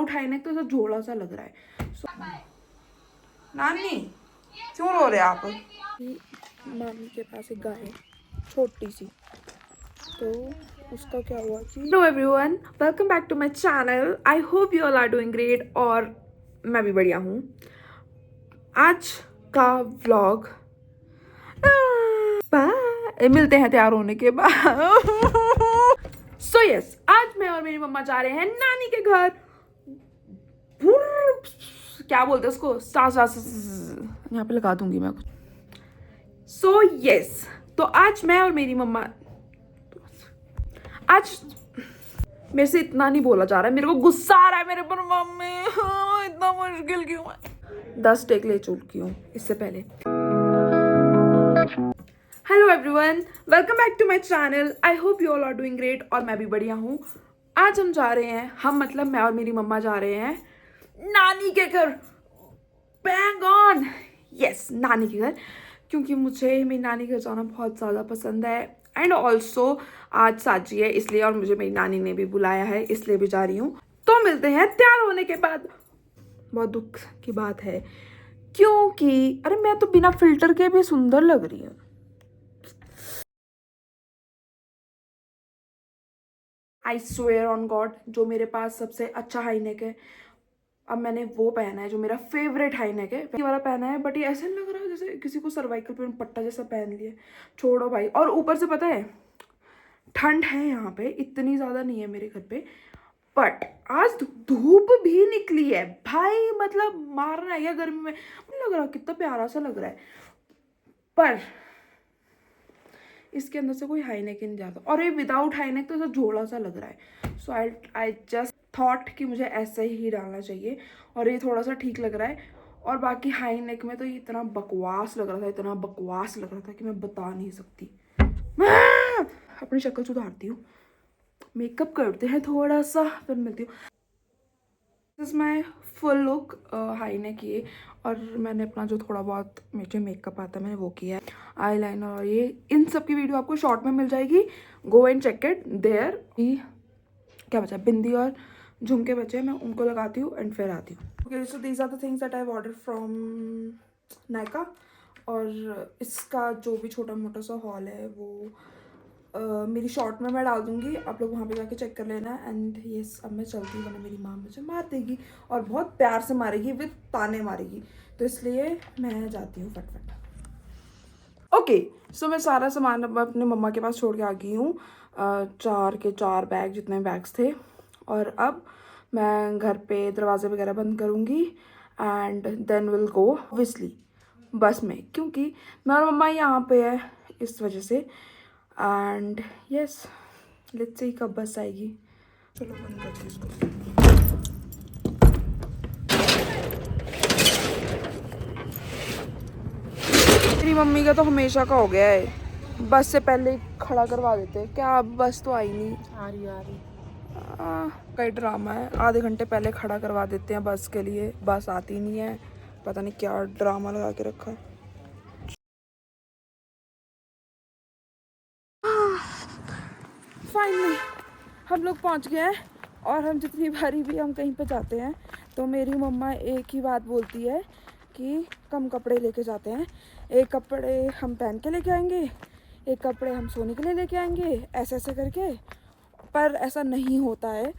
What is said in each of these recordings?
उठाए ना तो ऐसा झोला सा लग रहा है। नानी क्यों रो रहे आप? मामी के पास एक गाय है छोटी सी, तो उसका क्या हुआ कि hello everyone, welcome back to my channel. I hope you all are doing great और मैं भी बढ़िया हूँ। आज का व्लॉग मिलते हैं तैयार होने के बाद। सो यस, आज मैं और मेरी मम्मा जा रहे हैं नानी के घर। क्या बोलते हैं उसको, यहाँ पे लगा दूंगी मैं कुछ। सो यस, तो आज मैं और मेरी मम्मा, आज मेरे से इतना नहीं बोला जा रहा है, मेरे को गुस्सा आ रहा है मेरे पर। मम्मी इतना मुश्किल क्यों है? 10 टेक ले चुकी हूँ इससे पहले। Hello everyone, welcome back to my channel. I hope you all are doing great और मैं भी बढ़िया हूँ। आज हम जा रहे हैं, हम मतलब मैं और मेरी मम्मा जा रहे हैं नानी के घर। बैंग ऑन, यस, नानी के घर, क्योंकि मुझे मेरी नानी के घर जाना बहुत ज़्यादा पसंद है। एंड ऑल्सो आज साजी है इसलिए, और मुझे मेरी नानी ने भी बुलाया है इसलिए भी जा रही हूँ। तो मिलते हैं तैयार होने के बाद। बहुत दुख की बात है क्योंकि अरे मैं तो बिना फिल्टर के भी सुंदर लग रही हूँ। आई स्वेयर ऑन गॉड, जो मेरे पास सबसे अच्छा हाईनेक है अब मैंने वो पहना है, जो मेरा फेवरेट हाईनेक है ये वाला पहना है। बट ये ऐसे नहीं लग रहा जैसे किसी को सर्वाइकल पे पट्टा जैसा पहन लिया। छोड़ो भाई। और ऊपर से पता है ठंड है यहाँ पे, इतनी ज़्यादा नहीं है मेरे घर पे, बट आज धूप भी निकली है भाई। मतलब मारना है या गर्मी में, मुझे लग रहा कितना प्यारा सा लग रहा है, पर इसके अंदर से कोई हाईनेक ही नहीं जाता। और ये विदाउट हाईनेक तो ऐसा झोला सा लग रहा है। सो आई जस्ट थॉट कि मुझे ऐसे ही डालना चाहिए, और ये थोड़ा सा ठीक लग रहा है। और बाकी हाईनेक में तो ये इतना बकवास लग रहा था, इतना बकवास लग रहा था कि मैं बता नहीं सकती। अपनी शक्ल सुधारती हूँ, मेकअप करते हैं थोड़ा सा, फिर मिलती हूँ। This is my full look, high neck ये, और मैंने अपना जो थोड़ा बहुत मुझे मेकअप आता है मैंने वो किया है, आई लाइनर और ये। इन सब की वीडियो आपको शॉर्ट में मिल जाएगी, go and check it there. क्या बचा, बिंदी और झुमके बचे, मैं उनको लगाती हूँ एंड फिर आती हूँ। Okay, so these are the things that I have order from Nykaa. और इसका जो भी छोटा मोटा सा हॉल है वो मेरी शॉर्ट में मैं डाल दूंगी, आप लोग वहाँ पे जाके चेक कर लेना। एंड येस, अब मैं चलती हूँ वरना मेरी माँ मुझे मार देगी, और बहुत प्यार से मारेगी, विद ताने मारेगी, तो इसलिए मैं जाती हूँ फटफट। ओके, सो मैं सारा सामान अब अपने मम्मा के पास छोड़ के आ गई हूँ। 4 के 4 बैग जितने बैग्स थे, और अब मैं घर पे दरवाजे वगैरह बंद करूँगी and then will go obviously bus में, क्योंकि मेरा मम्मा यहाँ पे है इस वजह से। एंड यस, लेट्स सी कब बस आएगी। चलो बंद करती हूँ इसको। मेरी मम्मी का तो हमेशा का हो गया है, बस से पहले ही खड़ा करवा देते हैं। क्या अब बस तो आई नहीं, आ रही कई ड्रामा है, आधे घंटे पहले खड़ा करवा देते हैं बस के लिए, बस आती नहीं है, पता नहीं क्या ड्रामा लगा के रखा है। फाइनली हम लोग पहुंच गए हैं, और हम जितनी बारी भी हम कहीं पे जाते हैं तो मेरी मम्मा एक ही बात बोलती है कि कम कपड़े लेके जाते हैं, एक कपड़े हम पहन के लेके आएंगे, एक कपड़े हम सोने के लिए लेके आएंगे, ऐसे ऐसे करके। पर ऐसा नहीं होता है।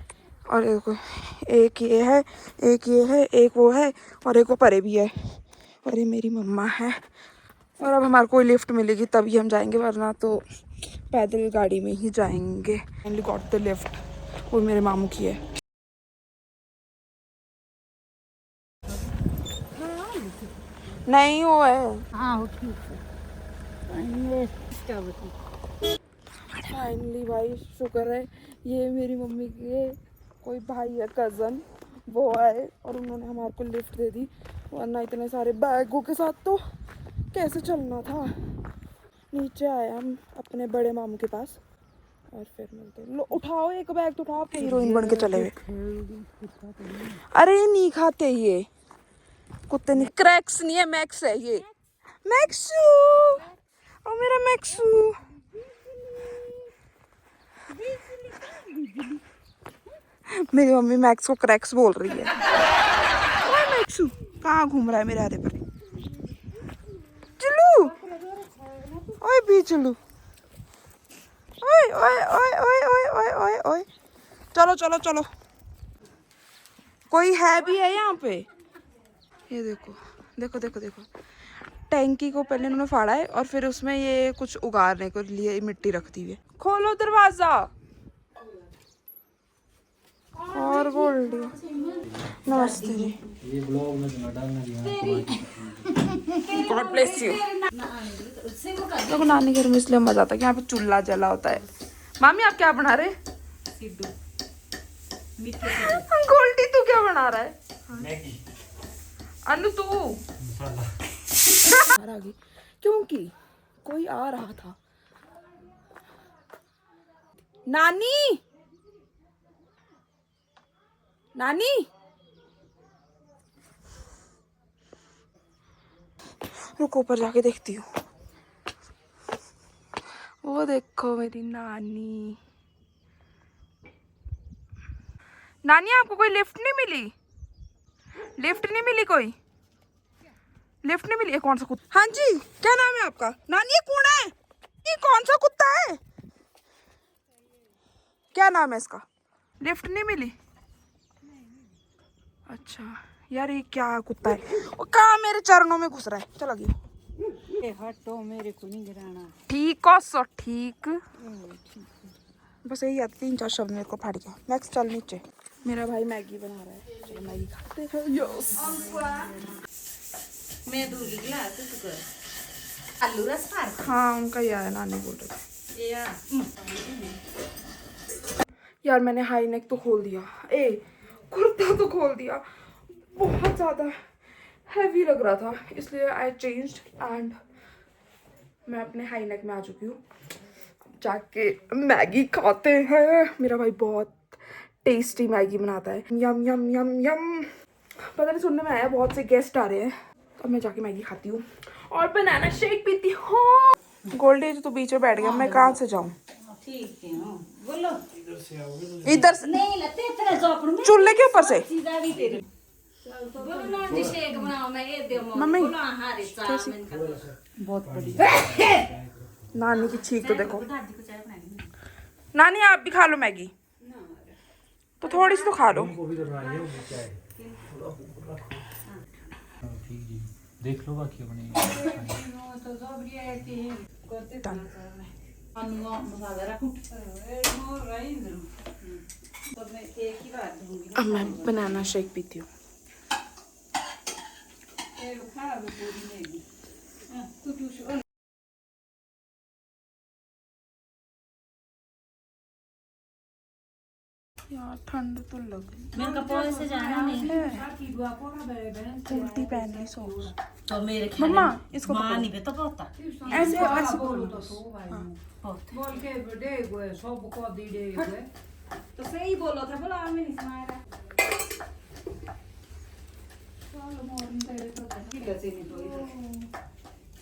और एक ये है, एक ये है, एक वो है, और एक वो परे भी है, और ये मेरी मम्मा है। और अब हमारे को लिफ्ट मिलेगी तभी हम जाएंगे, वरना तो पैदल गाड़ी में ही जाएंगे। फाइनली गॉट द लिफ्ट, वो मेरे मामू की है। नहीं वो है, हाँ ठीक है। फाइनली भाई शुक्र है, ये मेरी मम्मी के कोई भाई है, कज़न, वो आए और उन्होंने हमारे को लिफ्ट दे दी, वरना इतने सारे बैगों के साथ तो कैसे चलना था। नीचे आए हम अपने बड़े मामू के पास, और फिर मिलते हैं। लो उठाओ, एक बैग तो उठाओ, हीरोइन बन के चले हुए। अरे नहीं खाते ये कुत्ते, नहीं क्रैक्स नहीं है, मैक्स है ये, मैक्सू, ओ मेरा मैक्सू। मेरी मम्मी मैक्स को क्रैक्स बोल रही है। ओए मैक्सू कहाँ घूम रहा है मेरे आधे पर? चलू ओए भी चलू ओए ओए ओए ओए ओए ओए ओए ओए चलो चलो चलो। कोई है भी है यहाँ पे? ये देखो देखो देखो देखो, टैंकी को पहले इन्होंने फाड़ा है और फिर उसमें ये कुछ उगाड़ने को लिए मिट्टी रख दी है। खोलो दरवाजा। और गोल्डी नमस्ते जी। ये ब्लॉग में तो डालना गॉड ब्लेस यू। देखो नानी घर में इसलिए मजा आता है कि यहाँ पे चूल्हा जला होता है। मामी आप क्या बना रहे? गोल्डी तू क्या बना रहा है? मैगी अनु तू मसाला आ गई क्योंकि कोई आ रहा था। नानी नानी रुको ऊपर जाके देखती हूँ। वो देखो मेरी नानी। नानी आपको कोई लिफ्ट नहीं मिली? लिफ्ट नहीं मिली? कोई लिफ्ट नहीं मिली? ये कौन सा कुत्ता? हाँ जी क्या नाम है आपका? नानी ये कौन है? ये कौन सा कुत्ता है? क्या नाम है इसका? लिफ्ट नहीं मिली? अच्छा यार ये क्या कुत्ता है? वो कहाँ मेरे चरणों में घुस रहा है। चलो गई। हटो मेरे को नहीं गिराना। ठीक हो सो ठीक। बस यही आते 3-4 शब्द मेरे को फाड़ गया। मैक्स चल नीचे। मेरा भाई मैगी बना रहा है। चलो मैगी खाते हैं। यस मैं दूध गिलास तो कर आलू रस फार हाँ उनका ही आया, नानी बोल रहे थे। ये यार मैंने हाई नेक तो खोल दिया, ए कुर्ता तो खोल दिया, बहुत ज़्यादा हैवी लग रहा था इसलिए आई चेंज्ड एंड मैं अपने हाई नेक में आ चुकी हूँ। जाके मैगी खाते हैं। मेरा भाई बहुत टेस्टी मैगी बनाता है। यम यम यम यम। पता नहीं सुनने में आया बहुत से गेस्ट आ रहे हैं तो अब मैं जाके मैगी खाती हूँ और बनाना शेक पीती हूँ। गोल्डी तो बीच में बैठ गया, मैं कहाँ से जाऊँ? ठीक है बोलो इधर से नहीं लगते तेरा जोपड़ में चूल्हे के ऊपर से। सीधा भी तेरे बोलो ना जी शेक बनाओ मैं ये दे मम्मी बोलो हां चाय मैंने खा बहुत बढ़िया। नानी की छींक तो देखो। दादी को चाय बनानी नानी आप भी खा लो मैगी, तो थोड़ी सी तो खा लो। को भी तो बनाई है वो क्या है ठीक जी देख लो बाकी बनेगी तो जोबड़ी है कि करते अनुवा मसाला रखूं मोर रही तो मैं एक ही बात दूंगी अब मैं बनाना शेक पीती हूँ। ये खा भी पूरी नहीं तू ट्यूशन यार ठंड तो लग मेरे कपड़े से जाना नहीं कुर्ती पहन ली सॉक्स। तो मेरे मम्मा इसको मां पकड़ो। नहीं बेटा पता ऐसे ऐसे बोलो बोल के दे गए सब को दे दे गए तो सही बोलो था बोला हमें नहीं सुनाया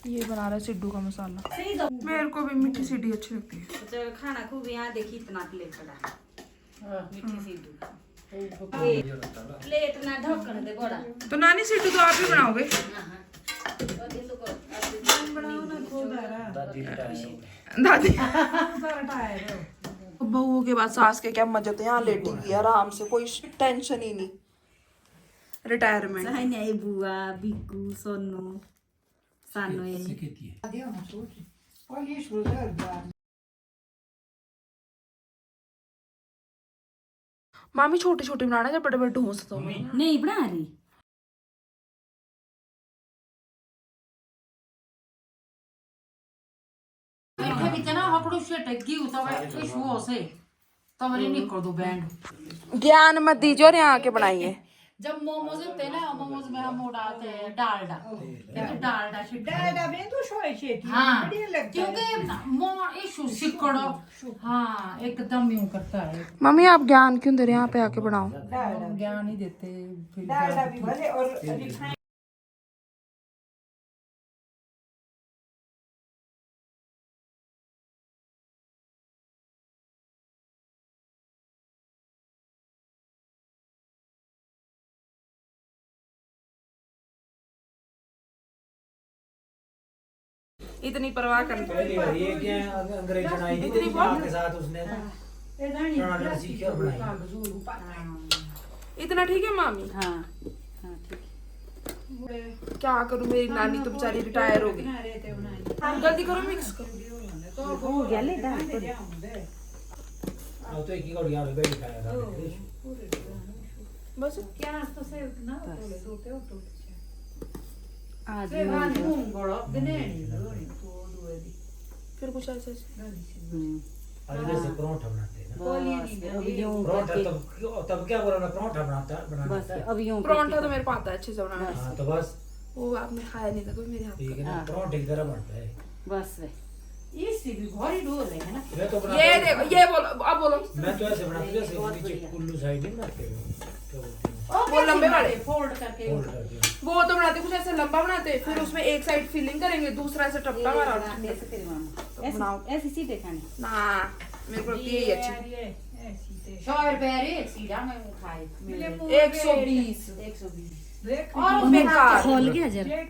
ये बना रहा है सिड्डू का मसाला। सही दो मेरे को भी मीठी सीढ़ी अच्छी लगती है। चल खाना खूब यहाँ देखी इतना प्लेट पड़ा मीठी सी दूध प्लेट ना ढक्कन दे बड़ा तो नानी सिड्डू तो आप ही बनाओगे? दादी बहू के बाद सास के क्या मजे थे, यहाँ लेटी हुई है आराम से, कोई टेंशन ही नहीं। रिटायरमेंट नहीं बुआ बिक्कू सोनू सानो ये Andiamo tutti. Poi gli scusate. मामी छोटी छोटी बनाना जब बड़े बड़े ढोस तो नहीं बना रही Perché vi teniamo conoscete Giu, tava suo se. Tava lì Niccolo do band. ज्ञान मत दीजिए और यहाँ आके बनाइए। जब मोमोज होते ना मोमोज में हम उड़ाते हैं डालडा क्योंकि डालडा से डालडा में तो शोए शेती हाँ बढ़िया लगता क्योंकि मोर इशू सिकड़ो हाँ एकदम यूं करता है मम्मी आप ज्ञान क्यों दे रहे हैं? यहाँ पे आके बनाओ। हम ज्ञान ही देते फिर डालडा भी भले और रिफाइंड इतनी परवाह करनी। पहली बार ये क्या अंग्रेज बनाई थी तेरी माँ के साथ उसने टनाटन सीखी और बनाई। इतना ठीक है मामी? हाँ हाँ ठीक क्या करूँ, मेरी नानी तो बेचारी रिटायर हो गई। जल्दी करो, मिक्स करो। हो गया ले दाल तो अब तो एक ही गौड़िया में बैठ खाया था। बस आज फिर कुछ ऐसे अरे जैसे परोठा बनाते हैं ना, अभी यूं परोठा करके तब क्या बोला ना, परोठा बनाना बस आता है। अभी यूं परोंठा तो मेरे को आता है अच्छे से बनाना। हाँ तो बस वो आपने खाया नहीं था कोई मेरे हाथ ठीक है ना, परोठे की तरह बनता है। बस वे इससे भी भारी डोल है ना। मैं तो का। बनाता ये हूँ- देखो, ये बोलो, अब बोलो। मैं तो ऐसे बनाता हूँ जैसे नीचे कुल्लू साइड नहीं बनाते हो, क्या बोलते हैं, वो लंबे वाले फोल्ड करके फोल्ड करके। वो तो बनाते कुछ ऐसे लंबा बनाते, फिर उसमें एक साइड फिलिंग करेंगे, दूसरा ऐसे टपका मारा। ऐसे तेरी मामा ऐसे ऐसे सीधे खाने ना मेरे को लगती है ये अच्छी। 100 रुपए रे सीधा में खाए 120 120 और बेकार। खोल गया जरा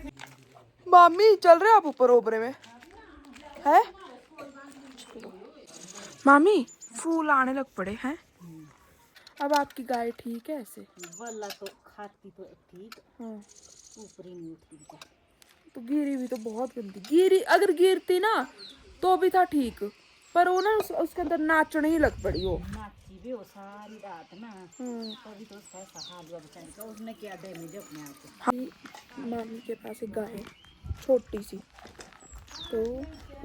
मामी चल रहे आप ऊपर ओबरे में है? मामी फूल आने लग पड़े हैं। अब आपकी गाय ठीक है ऐसे? वाला तो खाती तो ठीक हाँ। ऊपर ही नहीं उठती तो गिरी भी तो बहुत गंदी गिरी, अगर गिरती ना तो भी था ठीक, पर वो ना उसके अंदर नाचने ही लग पड़ी वो। नाची भी वो सारी रात ना तभी तो उसका ऐसा हाल हुआ बेचारी का। उसने क्या डैमेज अपने आप को। हाँ, मामी के पास एक गाय है छोटी सी, तो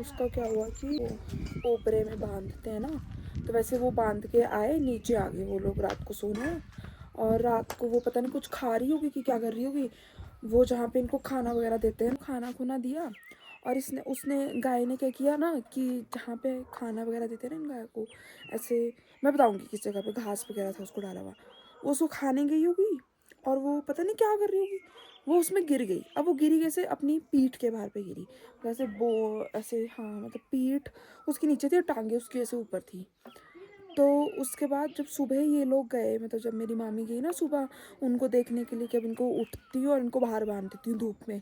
उसका क्या हुआ कि वो ओपरे में बांधते हैं ना, तो वैसे वो बांध के आए, नीचे आ गए वो लोग रात को सोने, और रात को वो पता नहीं कुछ खा रही होगी कि क्या कर रही होगी, वो जहाँ पे इनको खाना वगैरह देते हैं खाना खुना दिया, और उसने गाय ने क्या किया ना कि जहाँ पे खाना वगैरह देते हैं ना इन गाय को, ऐसे मैं बताऊँगी किस जगह पे घास वगैरह था उसको डाला हुआ, वो उसको खाने गई होगी और वो पता नहीं क्या कर रही होगी, वो उसमें गिर गई। अब वो गिरी कैसे, अपनी पीठ के बाहर पे गिरी, वैसे वो ऐसे, हाँ मतलब पीठ उसके नीचे थी और टांगे उसकी ऐसे ऊपर थी। तो उसके बाद जब सुबह ये लोग गए, मतलब जब मेरी मामी गई ना सुबह उनको देखने के लिए कि अब इनको उठती हूँ और इनको बाहर बांध देती हूँ धूप में,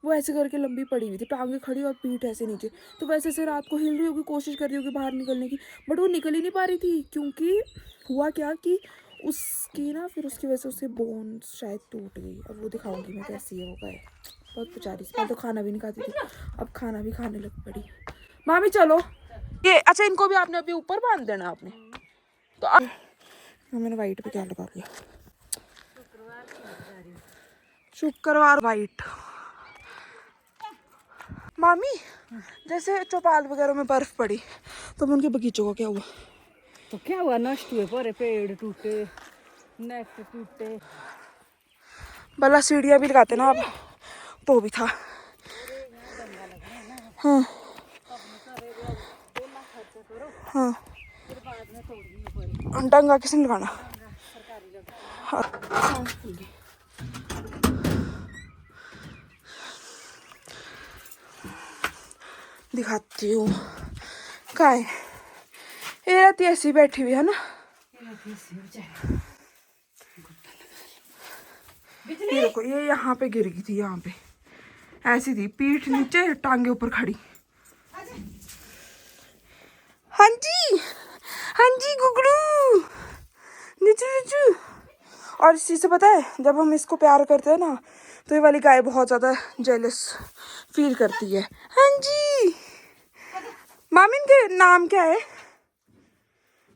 वो ऐसे करके लंबी पड़ी हुई थी, टांगे खड़ी और पीठ ऐसे नीचे, तो वैसे से रात को हिल रही होगी, कोशिश कर रही होगी बाहर निकलने की, बट वो निकल ही नहीं पा रही थी, क्योंकि हुआ क्या कि उसकी ना फिर उसकी वजह से उसके बोन्स शायद टूट गई। अब वो दिखाऊंगी मैं कैसी है वो गाय, बहुत बेचारी सी, पहले तो खाना भी नहीं खाती थी, अब खाना भी खाने लग पड़ी। मामी चलो ये, अच्छा इनको भी आपने अभी ऊपर बांध देना आपने, तो मैंने वाइट पे क्या लगा लिया, शुक्रवार वाइट। मामी जैसे चौपाल वगैरह में बर्फ पड़ी तो उनके बगीचों का क्या हुआ? तो क्या हुआ, नष्ट हुए पूरे, पेड़ टूटे, नेट टूटे। भला सीढ़ियाँ भी लगाते ना आप, तो भी था। हाँ हाँ, डंगा किसने लगाना? हाँ। दिखाती हूँ कहाँ है ये, रात ऐसी बैठी हुई है ना, ये देखो ये यहाँ पे गिर गई थी, यहाँ पे ऐसी थी, पीठ नीचे टांगे ऊपर खड़ी। हाँ जी गुगड़ू नीचू नीचू। और इस चीज़ से पता है, जब हम इसको प्यार करते हैं ना तो ये वाली गाय बहुत ज़्यादा जेलस फील करती है। हाँ जी मामी, इनके नाम क्या है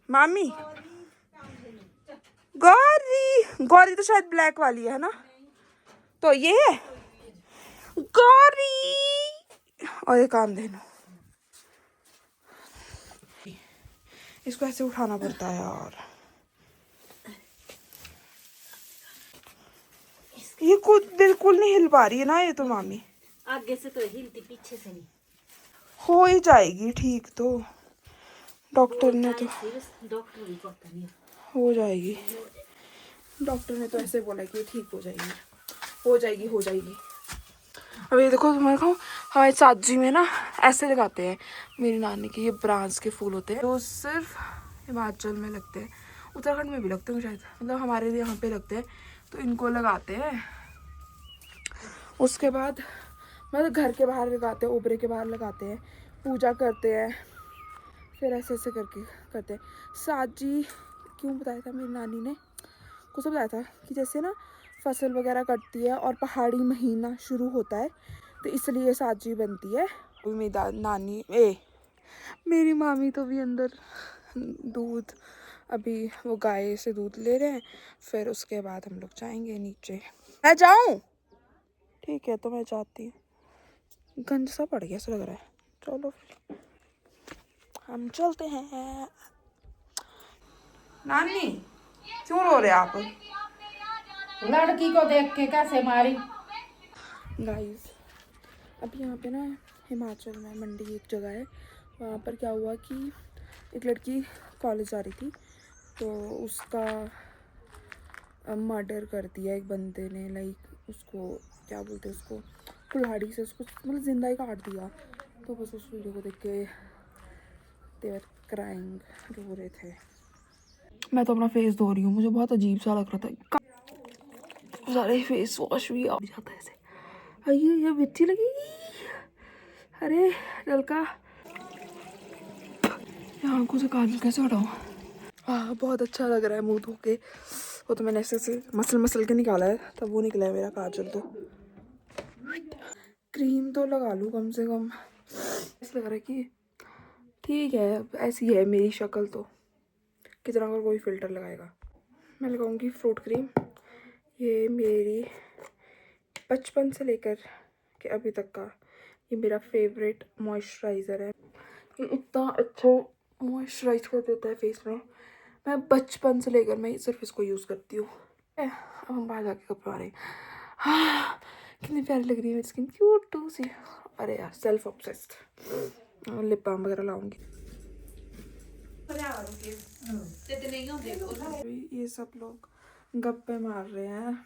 मामी? गौरी, गौरी तो शायद ब्लैक वाली है ना, तो ये है गौरी। और एक कामधेनु, इसको ऐसे उठाना पड़ता है यार, ये खुद बिल्कुल नहीं हिल पा रही है ना ये तो मामी, आगे से तो हिलती, पीछे से नहीं। हो ही जाएगी ठीक, तो डॉक्टर ने तो डॉक्टर भी कहता नहीं हो जाएगी, डॉक्टर ने तो ऐसे बोला कि ठीक हो जाएगी, हो जाएगी हो जाएगी। अब ये देखो तुम्हारे को, हमारे साजी में ना ऐसे लगाते हैं मेरी नानी के, ये ब्रांच के फूल होते हैं जो सिर्फ हिमाचल में लगते हैं, उत्तराखंड में भी लगते हैं शायद, मतलब हमारे यहाँ पे लगते हैं, तो इनको लगाते हैं। उसके बाद मतलब घर के बाहर लगाते हैं, ओबरे के बाहर लगाते हैं, पूजा करते हैं, फिर ऐसे ऐसे करके करते हैं। साजी क्यों बताया था मेरी नानी ने, कुछ बताया था कि जैसे ना फसल वगैरह कटती है और पहाड़ी महीना शुरू होता है तो इसलिए साजी बनती है। अभी मेरी नानी मेरी मामी तो भी अंदर दूध, अभी वो गाय से दूध ले रहे हैं, फिर उसके बाद हम लोग जाएंगे नीचे। मैं जाऊं? ठीक है तो मैं जाती हूँ। गंज सा पड़ गया ऐसा लग रहा है। चलो फिर हम चलते हैं। नानी क्यों रो रहे आप? लड़की को देख के कैसे मारी। गाइस अभी यहाँ पे ना हिमाचल में मंडी एक जगह है, वहाँ पर क्या हुआ कि एक लड़की कॉलेज जा रही थी तो उसका मर्डर कर दिया एक बंदे ने। लाइक उसको क्या बोलते हैं, उसको कुल्हाड़ी से उसको मतलब जिंदा ही काट दिया। तो बस उस वीडियो को देख के दे वर क्राइंग, रो रहे थे। मैं तो अपना फेस धो रही हूँ, मुझे बहुत अजीब सा लग रहा था। सारे फेस वॉश भी आ जाता है ऐसे। अये ये मिट्टी लगेगी। अरे लड़का आंखों से काजल कैसे हटाऊं? हाँ बहुत अच्छा लग रहा है मुंह धो के। वो तो मैंने ऐसे मसल के निकाला है, तब वो निकला है मेरा काजल। तो क्रीम तो लगा लूँ कम से कम। ऐसा लग रहा है कि ठीक है, ऐसी है मेरी शक्ल तो कितना अगर कोई फिल्टर लगाएगा। मैं लगाऊंगी फ्रूट क्रीम। ये मेरी बचपन से लेकर के अभी तक का ये मेरा फेवरेट मॉइस्चराइज़र है। ये इतना अच्छा मॉइस्चराइज कर देता है फेस में। मैं बचपन से लेकर मैं सिर्फ इसको यूज़ करती हूँ। अब हम बाहर जाके कपड़े आ रहे हैं। हाँ कितनी प्यारी लग रही है मेरी स्किन, क्यूट टू सी। अरे यार सेल्फ ऑब्सेस्ड। लिप बाम वगैरह लाऊंगी। ये सब लोग गप्पे मार रहे हैं।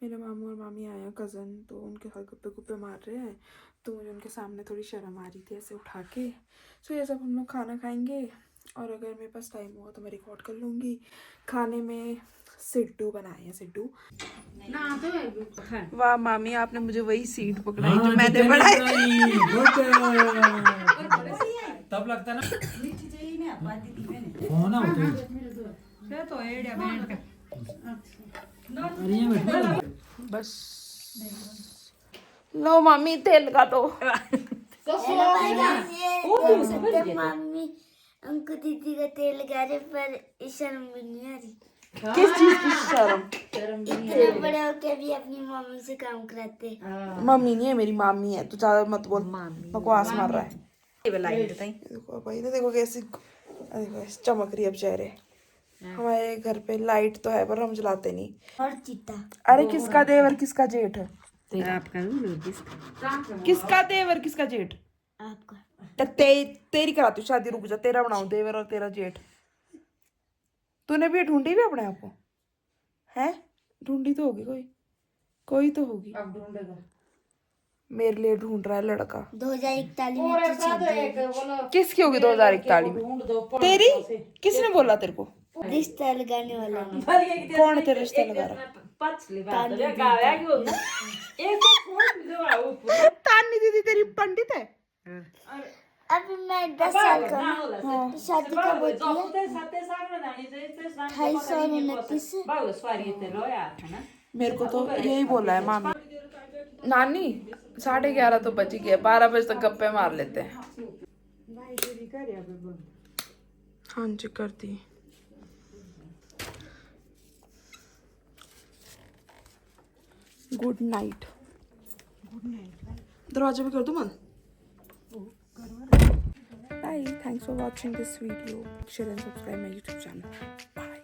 मेरे मामू और मामी आए हैं कज़न, तो उनके साथ गप्पे गुप्पे मार रहे हैं। तो मुझे उनके सामने थोड़ी शर्म आ रही थी ऐसे उठा के। सो ये सब हम लोग खाना खाएंगे और अगर मेरे पास टाइम हुआ तो मैं रिकॉर्ड कर लूँगी। खाने में सिड्डू बनाए हैं, सिड्डू। वाह मामी आपने मुझे वही सीट पकड़ाई जो मैंने बनाई। तब लगता ना होना तो बस लो मामी तेल का तो मम्मी उनको दीदी का तेल लगा रहे पर शर्म भी नहीं आ रही। किस चीज की शर्म? इतने बड़े होके भी अपनी मम्मी से काम कराते। मम्मी नहीं है मेरी मामी है, तू ज्यादा मत बोल, बकवास मार रहा है। देखो भाई तो देखो कैसी देखो ऐसे चमक रही है अब चेहरे। हमारे घर पे लाइट तो है पर हम जलाते नहीं। और चीता अरे किसका देवर किसका जेठ? आपका किसका देवर किसका जेठ? आपका तो तेरी कराती हूँ शादी, रुक जा, तेरा बनाऊं देवर और तेरा जेठ। तूने भी ढूंढी भी अपने आप को है? ढूंढी तो होगी कोई तो होगी। अब ढूंढेगा मेरे लिए ढूंढ रहा है लड़का। 2041 में तो शादी किसकी होगी 2041 में? तेरी? किसने बोला तेरे को? रिश्ता लगाने वाला कौन तेरा रिश्ता लगा रहा? तानी दीदी तेरी पंडित है? अभी मैं 10 साल का हूँ। तो शादी कब होती है? 2829। मेरे को तो यही बोला है मामी। नानी 11:30 तो बज गए, 12 बजे तक गप्पे मार लेते हैं। हाँ जी कर दी। Good night. दरवाजा भी कर दूँ बंद? Bye. Thanks for watching this video. Share and subscribe my YouTube channel. Bye.